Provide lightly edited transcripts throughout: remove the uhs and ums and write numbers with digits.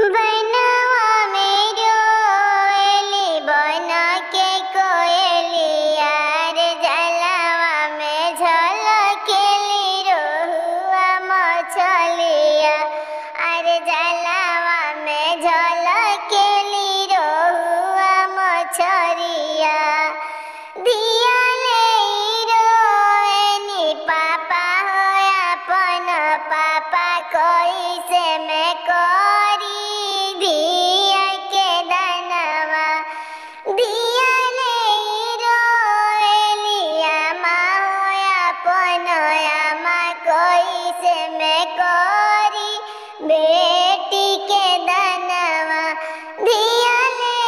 बनवा में रोएली बन के कोयलिया रे जलवा में झलकेली रोहुआ मछलिया अरे जलवा में झलकेली रोहुआ मछरिया दिया ले रोएनी पापा हो अपन पापा कैसे मैं करी दिया के दानवा दिया ले रोएली आमा हो अपन आमा कैसे मैं करी बेटी के दानवा दिया ले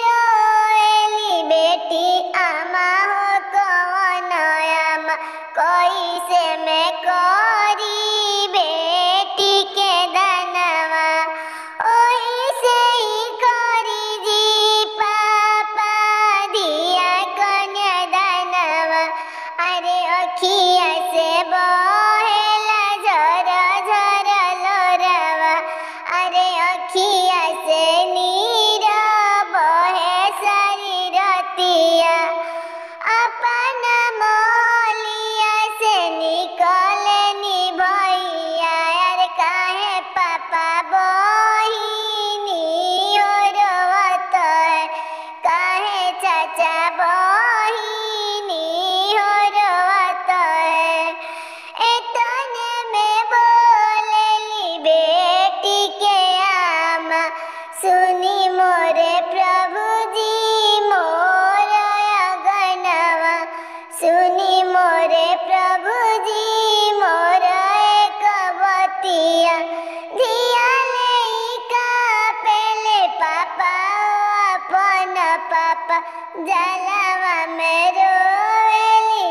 रोएली बेटी आमा हो कौन आमा कैसे मैं करी बेटी के दानवा ओही से ही करी जी पापा दिया कन्या दानवा अरे अखिया से बहेला झर झर लोरवा अरे अखिया से नीरा बहे सारी रतिया अपन मोलिया से निकले नी भैया यार काहे पापा बहिनी और रोवत है काहे चाचा बहिनी और रोवत है एतने में बोलेली बेटी के आमा सुनी मोरे प्रभु जी मोर अगनवा सुनी मोरे प्रभु जी मोर एक बतिया दिया ले का पेले पापा अपन पापा जलवा में रोएली